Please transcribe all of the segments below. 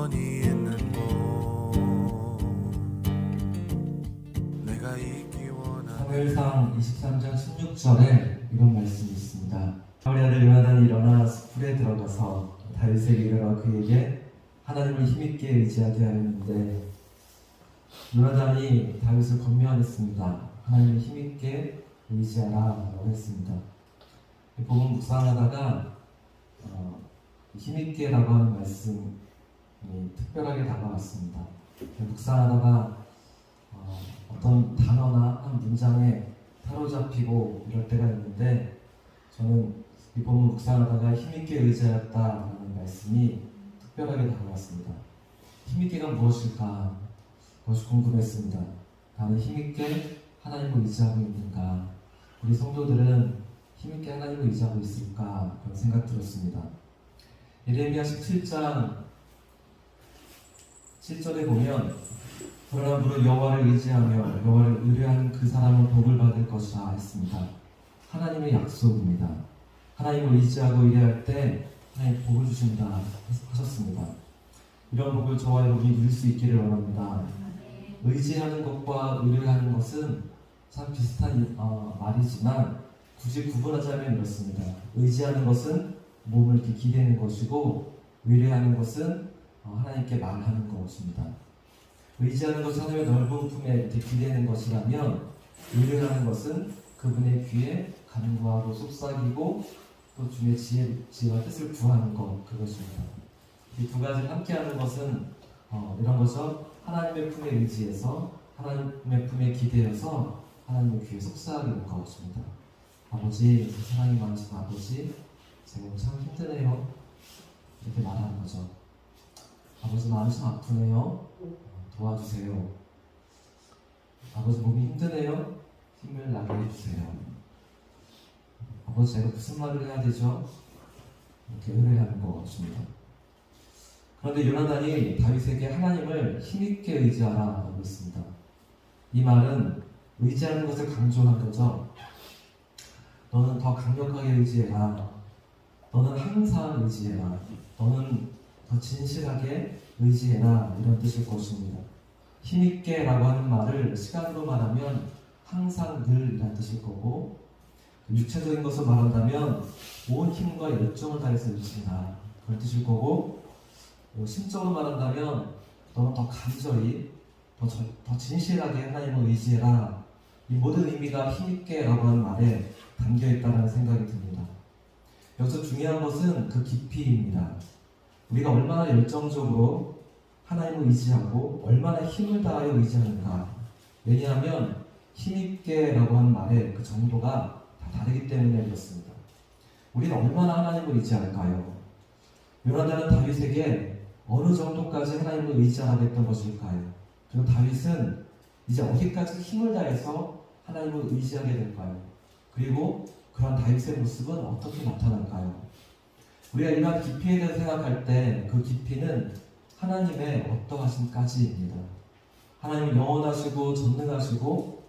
영원히 있는 곳 내가 있기 원하는 사무엘상 23장 16절에 이런 말씀이 있습니다. 사울의 아들 요나단이 일어나 숲에 들어가서 다윗에게 이르러 그에게 하나님을 힘있게 의지하게 하였는데 요나단이 다윗을 권면했습니다. 하나님을 힘있게 의지하라 라고 했습니다. 이 부분 묵상하다가 힘있게 라고 하는 말씀이 특별하게 다가왔습니다. 묵상하다가 어떤 단어나 한 문장에 사로잡히고 이럴 때가 있는데 저는 이 본문 묵상하다가 힘있게 의지하였다라는 말씀이 특별하게 다가왔습니다. 힘있게가 무엇일까? 그것이 궁금했습니다. 나는 힘있게 하나님을 의지하고 있는가? 우리 성도들은 힘있게 하나님을 의지하고 있을까? 그런 생각 들었습니다. 예레미야 17장 7절에 보면 그러나 무릇 여호와를 의지하며 여호와를 의뢰하는 그 사람은 복을 받을 것이라 했습니다. 하나님의 약속입니다. 하나님을 의지하고 의뢰할 때 하나님 복을 주신다 하셨습니다. 이런 복을 저와 여러분이 누릴 수 있기를 원합니다. 의지하는 것과 의뢰하는 것은 참 비슷한 말이지만 굳이 구분하자면 이렇습니다. 의지하는 것은 몸을 이렇게 기대는 것이고 의뢰하는 것은 하나님께 말하는 것입니다. 의지하는 것은 하나님의 넓은 품에 이렇게 기대는 것이라면 의뢰하는 것은 그분의 귀에 간구하고 속삭이고 또 주의 지혜와 뜻을 구하는 것, 그것입니다. 이 두 가지를 함께하는 것은 이런 거죠. 하나님의 품에 의지해서 하나님의 품에 기대어서 하나님의 귀에 속삭이는 것입니다. 아버지, 사랑이 많으신 아버지, 제가 참 힘드네요. 이렇게 말하는 거죠. 아버지, 마음이 참 아프네요. 도와주세요. 아버지, 몸이 힘드네요. 힘을 나게 해주세요. 아버지, 제가 무슨 말을 해야 되죠? 이렇게 의뢰하는 것입니다. 그런데 요나단이 다윗에게 하나님을 힘있게 의지하라고 했습니다. 이 말은 의지하는 것을 강조한 거죠. 너는 더 강력하게 의지해라. 너는 항상 의지해라. 너는 더 진실하게 의지해라. 이런 뜻일 것입니다. 힘있게 라고 하는 말을 시간으로 말하면 항상 늘 이란 뜻일 거고, 육체적인 것을 말한다면 온 힘과 열정을 다해서 의지해라. 그런 뜻일 거고, 심적으로 말한다면 너는 더 간절히 더 진실하게 하나님을 의지해라. 이 모든 의미가 힘있게 라고 하는 말에 담겨있다는 생각이 듭니다. 여기서 중요한 것은 그 깊이입니다. 우리가 얼마나 열정적으로 하나님을 의지하고 얼마나 힘을 다하여 의지하는가. 왜냐하면 힘있게 라고 하는 말의 그 정도가 다 다르기 때문에 그렇습니다. 우리는 얼마나 하나님을 의지할까요? 요나단은 다윗에게 어느 정도까지 하나님을 의지하겠던 것일까요? 그리고 다윗은 이제 어디까지 힘을 다해서 하나님을 의지하게 될까요? 그리고 그런 다윗의 모습은 어떻게 나타날까요? 우리가 이러한 깊이에 대해서 생각할 때 그 깊이는 하나님의 어떠하심까지입니다. 하나님은 영원하시고 전능하시고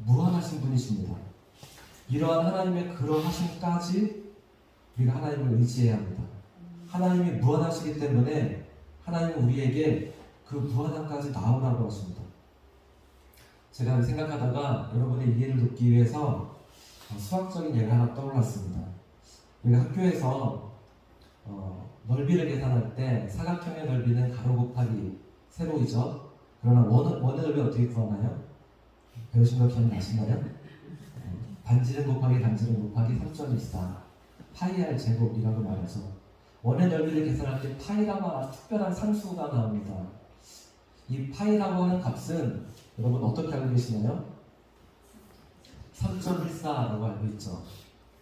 무한하신 분이십니다. 이러한 하나님의 그러하심까지 우리가 하나님을 의지해야 합니다. 하나님이 무한하시기 때문에 하나님은 우리에게 그 무한함까지 나오라고 하십니다. 제가 생각하다가 여러분의 이해를 돕기 위해서 수학적인 예가 하나 떠올랐습니다. 우리가 학교에서 넓이를 계산할 때 사각형의 넓이는 가로 곱하기 세로이죠. 그러나 원의 넓이 어떻게 구하나요? 배우신 거 기억나시나요? 반지름 곱하기 단지름 곱하기 3.14 파이 r 제곱이라고 말하죠. 원의 넓이를 계산할 때 파이라고 하는 특별한 상수가 나옵니다. 이 파이라고 하는 값은 여러분 어떻게 알고 계시나요? 3.14라고 알고 있죠.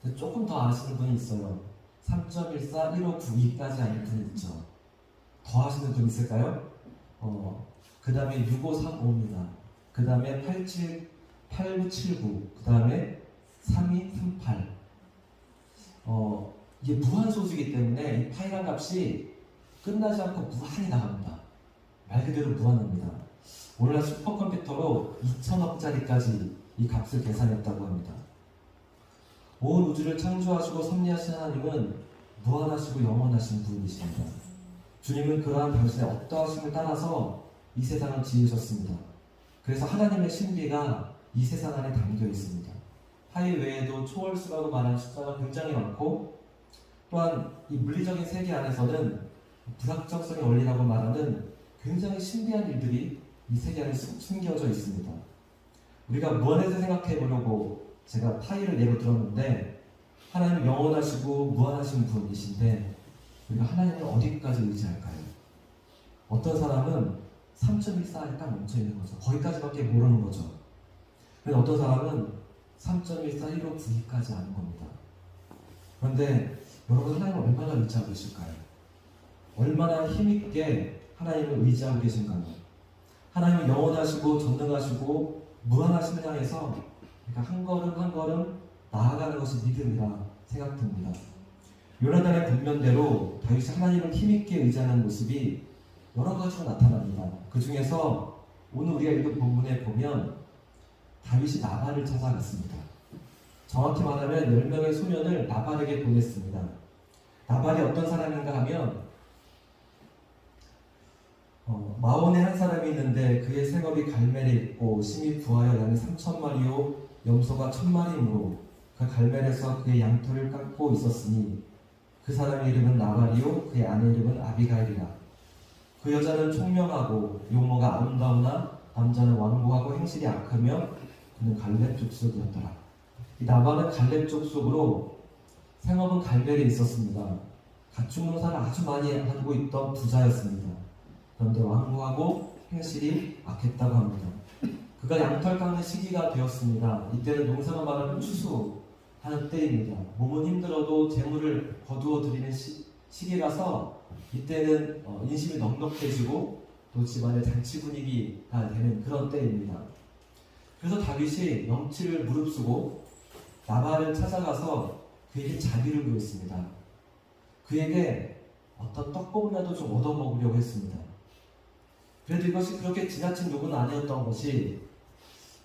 근데 조금 더 아시는 분이 있어요. 3.14, 1592까지 아는 분이 있죠. 더 아시는 분 있을까요? 그 다음에 6535입니다. 그 다음에 8979, 그 다음에 3238. 이게 무한소수이기 때문에 이 파이란 값이 끝나지 않고 무한히 나갑니다. 말 그대로 무한합니다. 오늘날 슈퍼컴퓨터로 2000억짜리까지 이 값을 계산했다고 합니다. 온 우주를 창조하시고 섭리하신 하나님은 무한하시고 영원하신 분이십니다. 주님은 그러한 당신의 어떠하심을 따라서 이 세상을 지으셨습니다. 그래서 하나님의 신비가 이 세상 안에 담겨 있습니다. 하위 외에도 초월수라고 말하는 숫자가 굉장히 많고, 또한 이 물리적인 세계 안에서는 불확정성의 원리라고 말하는 굉장히 신비한 일들이 이 세계 안에 숨겨져 있습니다. 우리가 무한에서 생각해 보려고 제가 파이를 예로 들었는데, 하나님은 영원하시고 무한하신 분이신데 우리가 하나님을 어디까지 의지할까요? 어떤 사람은 3.14에 딱 멈춰있는 거죠. 거기까지밖에 모르는 거죠. 그런데 어떤 사람은 3.14, 1로 9기까지 아는 겁니다. 그런데 여러분, 하나님을 얼마나 의지하고 계실까요? 얼마나 힘있게 하나님을 의지하고 계신가요? 하나님은 영원하시고 전능하시고 무한하심을 향해서 그러니까 한 걸음 한 걸음 나아가는 것이 믿음이라 생각됩니다. 요나단의 권면대로 다윗이 하나님을 힘있게 의지하는 모습이 여러 가지로 나타납니다. 그 중에서 오늘 우리가 읽은 본문에 보면 다윗이 나발을 찾아갔습니다. 정확히 말하면 10명의 소년을 나발에게 보냈습니다. 나발이 어떤 사람인가 하면 마온에 한 사람이 있는데 그의 생업이 갈멜에 있고 심히 부하여 양이 3,000마리요 염소가 1,000마리이므로 그 갈멜에서 그의 양털을 깎고 있었으니 그 사람의 이름은 나발이요 그의 아내 이름은 아비가일이라. 그 여자는 총명하고 용모가 아름다우나 남자는 완고하고 행실이 악하며 그는 갈렙 족속이었더라. 이 나발은 갈렙 족속으로 생업은 갈멜에 있었습니다. 가축 농사를 아주 많이 하고 있던 부자였습니다. 그런데 완고하고 행실이 악했다고 합니다. 그가 양털 깎는 시기가 되었습니다. 이때는 농사가 말하는 추수하는 때입니다. 몸은 힘들어도 재물을 거두어 드리는 시기라서 이때는 인심이 넉넉해지고 또 집안의 잔치 분위기가 되는 그런 때입니다. 그래서 다윗이 명치를 무릅쓰고 나발을 찾아가서 그에게 자비를 구했습니다. 그에게 어떤 떡볶이라도 좀 얻어먹으려고 했습니다. 그래도 이것이 그렇게 지나친 욕은 아니었던 것이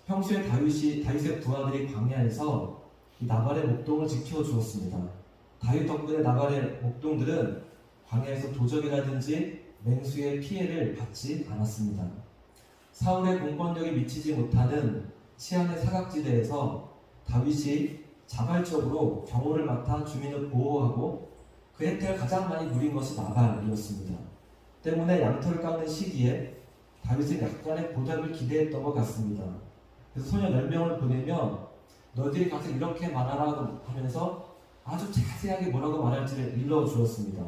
평소에 다윗의 부하들이 광야에서 이 나발의 목동을 지켜주었습니다. 다윗 덕분에 나발의 목동들은 광야에서 도적이라든지 맹수의 피해를 받지 않았습니다. 사울의 공권력이 미치지 못하는 치안의 사각지대에서 다윗이 자발적으로 경호를 맡아 주민을 보호하고 그 혜택을 가장 많이 누린 것이 나발이었습니다. 때문에 양털을 깎는 시기에 다윗은 약간의 보답을 기대했던 것 같습니다. 그래서 소년 10명을 보내면 너희들이 가서 이렇게 말하라 하면서 아주 자세하게 뭐라고 말할지를 일러주었습니다.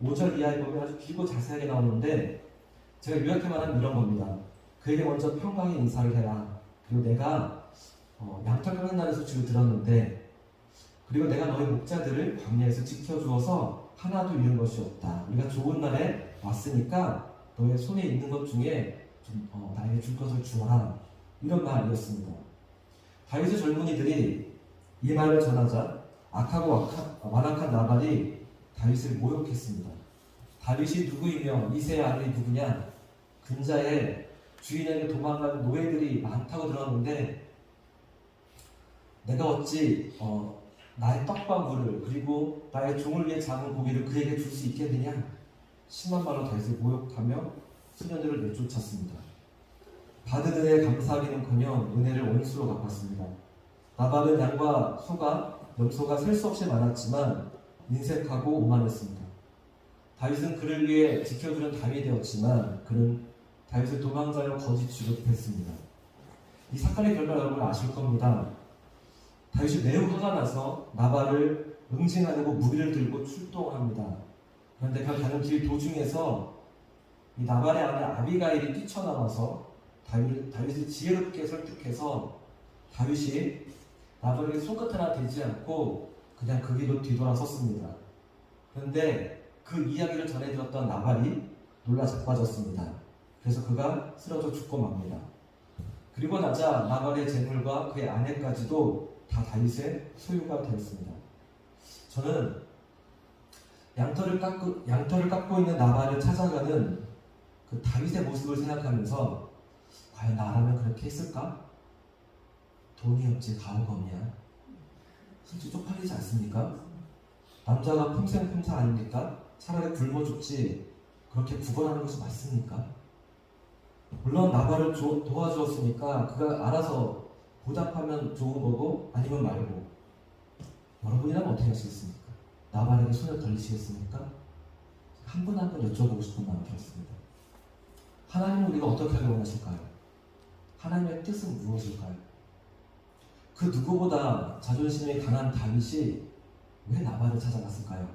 5절 이하에 보면 아주 길고 자세하게 나오는데 제가 요약해 말하면 이런 겁니다. 그에게 먼저 평강의 인사를 해라. 그리고 내가 양털 깎는 날의 소식을 들었는데 그리고 내가 너희 목자들을 광야에서 지켜주어서 하나도 잃은 것이 없다. 우리가 좋은 날에 왔으니까 너의 손에 있는 것 중에 좀 나에게 줄 것을 주어라. 이런 말이었습니다. 다윗의 젊은이들이 이 말을 전하자 악하고 완악한 나발이 다윗을 모욕했습니다. 다윗이 누구이며 이새의 아들이 누구냐? 근자에 주인에게 도망간 노예들이 많다고 들었는데 내가 어찌 나의 떡과 물을 그리고 나의 종을 위해 잡은 고기를 그에게 줄 수 있겠느냐? 심한 말로 다윗을 모욕하며 소년들을 내쫓았습니다. 받은 은혜에 감사하기는커녕 은혜를 원수로 갚았습니다. 나발은 양과 소가 염소가 셀 수 없이 많았지만 인색하고 오만했습니다. 다윗은 그를 위해 지켜주는 담이 되었지만 그는 다윗을 도망자로 거짓 취급했습니다. 이 사건의 결과 여러분 아실 겁니다. 다윗이 매우 화가 나서 나발을 응징하려고 무기를 들고 출동합니다. 그런데 그 가는 길 도중에서 이 나발의 아내 아비가일이 뛰쳐나와서 다윗을 지혜롭게 설득해서 다윗이 나발에게 손끝 하나 대지 않고 그냥 그 길로 뒤돌아섰습니다. 그런데 그 이야기를 전해 들었던 나발이 놀라 자빠졌습니다. 그래서 그가 쓰러져 죽고 맙니다. 그리고 나자 나발의 재물과 그의 아내까지도 다 다윗의 소유가 되었습니다. 저는 양털을 깎고 있는 나발을 찾아가는 그 다윗의 모습을 생각하면서 과연 나라면 그렇게 했을까? 돈이 없지 가오가 없냐? 솔직히 쪽팔리지 않습니까? 남자가 품생품사 아닙니까? 차라리 굶어 죽지 그렇게 구걸하는 것이 맞습니까? 물론 나발을 도와주었으니까 그가 알아서 보답하면 좋은 거고 아니면 말고, 여러분이라면 어떻게 하시겠습니까? 나발에게 손을 벌리시겠습니까? 한 분 한 분 여쭤보고 싶은 마음이 들었습니다. 하나님은 우리가 어떻게 하길 원하실까요? 하나님의 뜻은 무엇일까요? 그 누구보다 자존심이 강한 다윗이 왜 나발을 찾아갔을까요?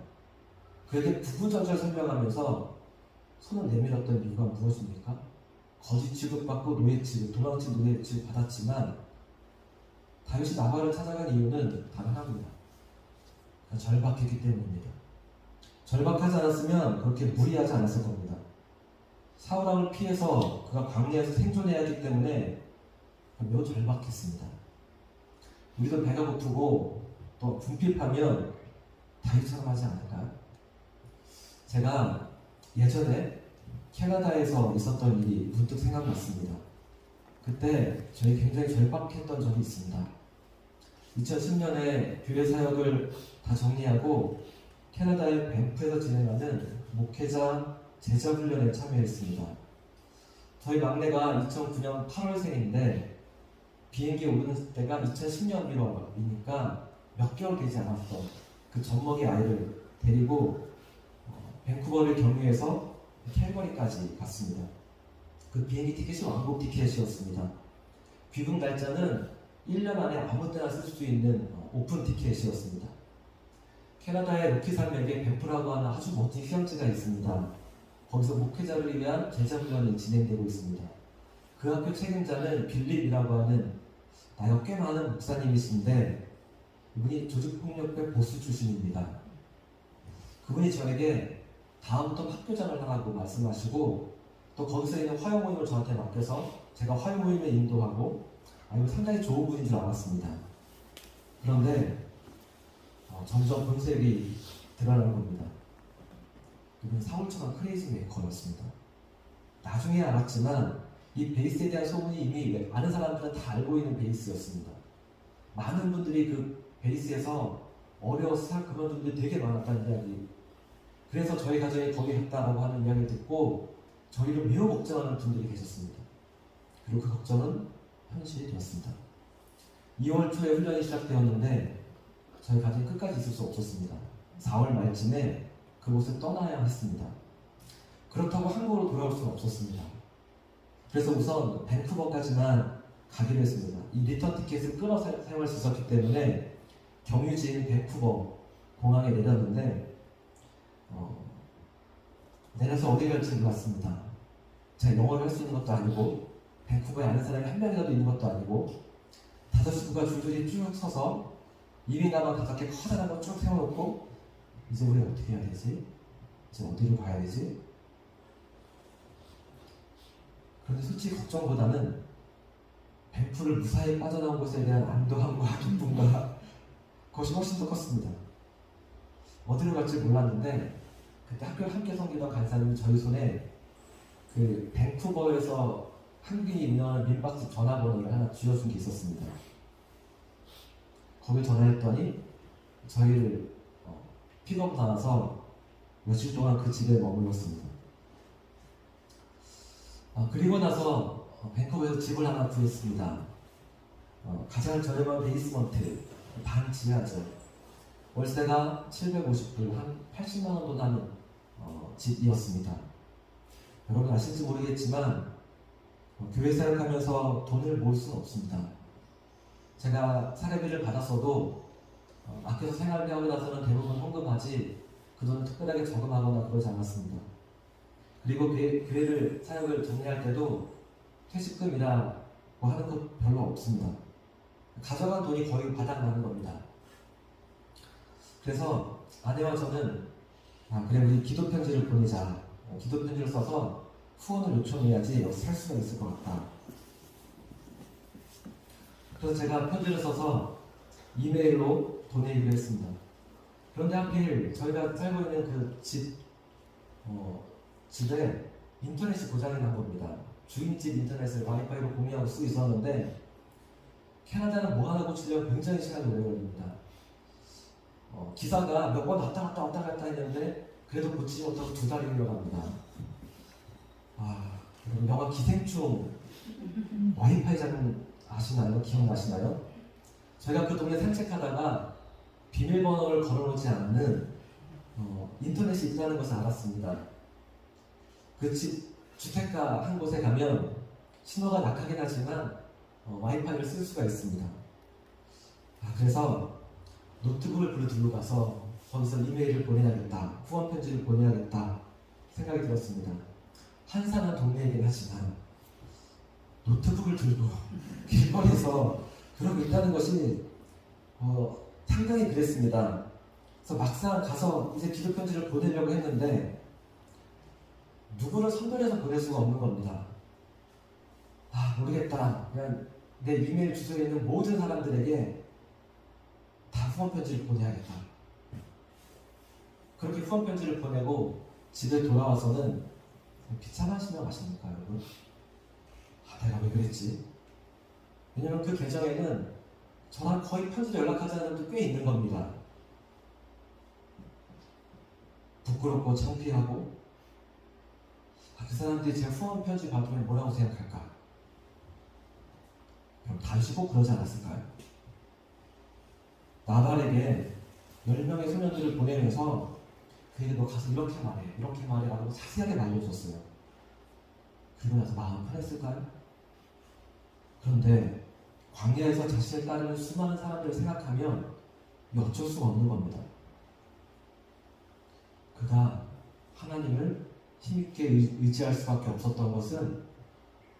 그에게 구구절절 설명하면서 손을 내밀었던 이유가 무엇입니까? 거짓 취급받고 노예 취급, 도망친 노예 취급 받았지만 다윗이 나발을 찾아간 이유는 단 하나입니다. 그가 절박했기 때문입니다. 절박하지 않았으면 그렇게 무리하지 않았을 겁니다. 사울왕을 피해서 그가 광야에서 생존해야 하기 때문에 매우 절박했습니다. 우리도 배가 고프고 또 궁핍하면 다윗처럼 하지 않을까요? 제가 예전에 캐나다에서 있었던 일이 문득 생각났습니다. 그때 저희 굉장히 절박했던 적이 있습니다. 2010년에 교회 사역을 다 정리하고 캐나다의 밴프에서 진행하는 목회자 제자훈련에 참여했습니다. 저희 막내가 2009년 8월생인데 비행기 오르는 때가 2010년 1월이니까 몇 개월 되지 않았던 그 젖먹이 아이를 데리고 밴쿠버를 경유해서 캘거리까지 갔습니다. 그 비행기 티켓이 왕복 티켓이었습니다. 귀국 날짜는 1년 안에 아무 때나 쓸 수 있는 오픈 티켓이었습니다. 캐나다의 로키 산맥에 밴프라고 하는 아주 멋진 휴양지가 있습니다. 거기서 목회자를 위한 제자훈련이 진행되고 있습니다. 그 학교 책임자는 빌립이라고 하는 나이가 꽤 많은 목사님이신데 이분이 조직폭력배 보스 출신입니다. 그분이 저에게 다음부터 학교장을 하라고 말씀하시고 또 거기서 있는 화요 모임을 저한테 맡겨서 제가 화요 모임에 인도하고 이거 상당히 좋은 분인 줄 알았습니다. 그런데 점점 본색이 드러나는 겁니다. 이분은 사울처럼 크레이지 메이커였습니다. 나중에 알았지만 이 베이스에 대한 소문이 이미 아는 사람들은 다 알고 있는 베이스였습니다. 많은 분들이 그 베이스에서 어려워서 살 그런 분들이 되게 많았다는 이야기, 그래서 저희 가정이 거기 갔다라고 하는 이야기를 듣고 저희를 매우 걱정하는 분들이 계셨습니다. 그리고 그 걱정은 현실이 되었습니다. 2월 초에 훈련이 시작되었는데 저희 가정이 끝까지 있을 수 없었습니다. 4월 말쯤에 그곳을 떠나야 했습니다. 그렇다고 한국으로 돌아올 수는 없었습니다. 그래서 우선 밴쿠버까지만 가기로 했습니다. 이 리턴 티켓을 끊어 사용할 수 있었기 때문에 경유지인 밴쿠버 공항에 내렸는데 내려서 어디 갈지 몰랐습니다. 제가 영어를 할 수 있는 것도 아니고 밴쿠버에 아는 사람이 한 명이라도 있는 것도 아니고 5식구가 줄줄이 쭉 서서 2인 가방 5개 커다란 거 쭉 세워놓고 이제 우리 어떻게 해야 되지? 이제 어디로 가야 되지? 그런데 솔직히 걱정보다는 밴프를 무사히 빠져나온 것에 대한 안도함과 기쁨과 그것이 훨씬 더 컸습니다. 어디로 갈지 몰랐는데 그때 학교를 함께 섬기던 간사님이 저희 손에 그 밴쿠버에서 한국인이 운영하는 민박집 전화번호를 하나 쥐어준 게 있었습니다. 거길 전화했더니 저희를 픽업 나와서 며칠 동안 그 집에 머물렀습니다. 그리고 나서 밴쿠버에서 집을 하나 구했습니다. 가장 저렴한 베이스먼트, 반 지하죠. 월세가 750불, 한 80만 원 돈 하는 집이었습니다. 여러분 아실지 모르겠지만 교회 사역하면서 돈을 모을 수는 없습니다. 제가 사례비를 받았어도 아껴서 생활비 하고 나서는 대부분 헌금하지 그 돈을 특별하게 저금하거나 그러지 않았습니다. 그리고 교회를 사역을 정리할 때도 퇴직금이라고 하는 것 별로 없습니다. 가져간 돈이 거의 바닥나는 겁니다. 그래서 아내와 저는 그래 우리 기도 편지를 보내자. 기도 편지를 써서 후원을 요청해야지 여기 살 수가 있을 것 같다. 그래서 제가 편지를 써서 이메일로 보내기로 했습니다. 그런데 하필 저희가 살고 있는 그 집에 인터넷이 고장이 난 겁니다. 주인집 인터넷을 와이파이로 공유하고 쓰고 있었는데 캐나다는 뭐 하나 고치려면 굉장히 시간이 오래 걸립니다. 기사가 몇 번 왔다 갔다 했는데 그래도 고치지 못하고 2달이 흘러갑니다. 여러분 영화 기생충 와이파이 잡음 아시나요? 기억나시나요? 저희가 그 동네 산책하다가 비밀번호를 걸어놓지 않는 인터넷이 있다는 것을 알았습니다. 그 집 주택가 한 곳에 가면 신호가 약하긴 하지만 와이파이를 쓸 수가 있습니다. 그래서 노트북을 불러 들고 가서 거기서 이메일을 보내야겠다, 후원 편지를 보내야겠다 생각이 들었습니다. 한산한 동네이긴 하지만 노트북을 들고 길거리에서 그러고 있다는 것이 상당히 그랬습니다. 그래서 막상 가서 이제 기도 편지를 보내려고 했는데 누구를 선별해서 보낼 수가 없는 겁니다. 모르겠다. 그냥 내 이메일 주소에 있는 모든 사람들에게 다 후원 편지를 보내야겠다. 그렇게 후원 편지를 보내고 집에 돌아와서는 비참하시면 아십니까, 여러분? 내가 왜 그랬지? 왜냐면 그 계정에는 저랑 거의 편지로 연락하지 않은 분도 꽤 있는 겁니다. 부끄럽고 창피하고 그 사람들이 제 후원 편지 받으면 뭐라고 생각할까? 그럼 다윗이 꼭 그러지 않았을까요? 나발에게 10명의 소년들을 보내면서 그에게 너 가서 이렇게 말해 라고 자세하게 말려줬어요. 그리고 나서 마음 편했을까요? 그런데 광야에서 자신을 따르는 수많은 사람들을 생각하면 어쩔 수가 없는 겁니다. 그가 하나님을 힘있게 의지할 수밖에 없었던 것은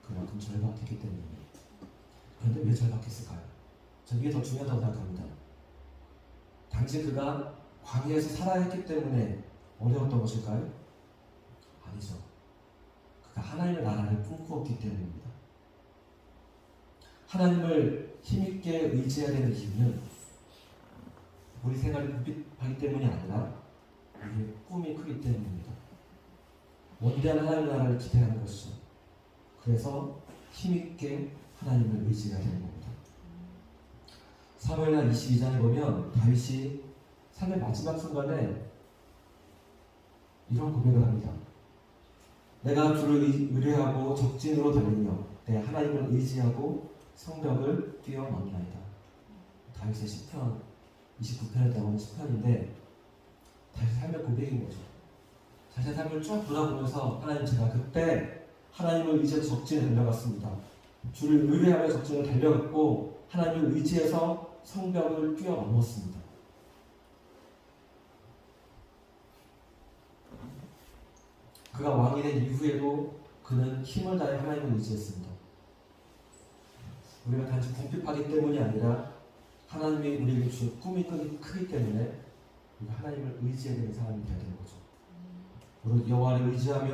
그만큼 절박했기 때문입니다. 그런데 왜 절박했을까요? 저는 이게 더 중요하다고 생각합니다. 당시 그가 광야에서 살아야 했기 때문에 어려웠던 것일까요? 아니죠. 그가 하나님의 나라를 꿈꾸었기 때문입니다. 하나님을 힘있게 의지해야 되는 이유는 우리 생활이 불빛하기 때문이 아니라 우리의 꿈이 크기 때문입니다. 원대한 하나님의 나라를 기대하는 것이죠. 그래서 힘있게 하나님을 의지해야 되는 겁니다. 사무엘하 22장에 보면 다윗이 삶의 마지막 순간에 이런 고백을 합니다. 내가 주를 의뢰하고 적진으로 달리며 내 하나님을 의지하고 성벽을 뛰어넘나이다. 다윗의 시편 29편에 나오는 시편인데 다윗의 삶의 고백인 거죠. 자신의 삶을 쭉 돌아보면서 하나님, 제가 그때 하나님을 의지해서 적진에 달려갔습니다. 주를 의뢰하며 적진을 달려갔고 하나님을 의지해서 성벽을 뛰어넘었습니다. 그가 왕이 된 이후에도 그는 힘을 다해 하나님을 의지했습니다. 우리가 단지 궁핍하기 때문이 아니라 하나님이 우리에게 주신 꿈이 크기 때문에 우리가 하나님을 의지해야 되는 사람이 되어야 되는 거죠. 우리 여호와를 의지하며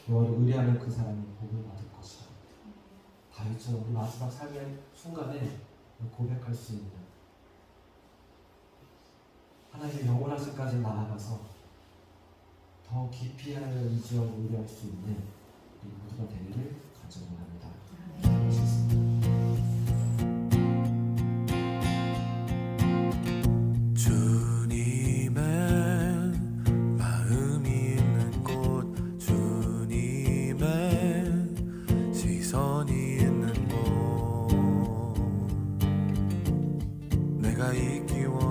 여호와를 의뢰하는 그 사람이 복을 받을 것이다. 다윗처럼 우리 마지막 삶의 순간에 고백할 수 있는, 하나님의 영원하심까지 나아가서 더 깊이 하나님을 의지하고 의뢰할 수 있는 우리 모두가 되기를 간절합니다. 주님의 마음이 있는 곳, 주님의 시선이 있는 곳, 내가 있기 원해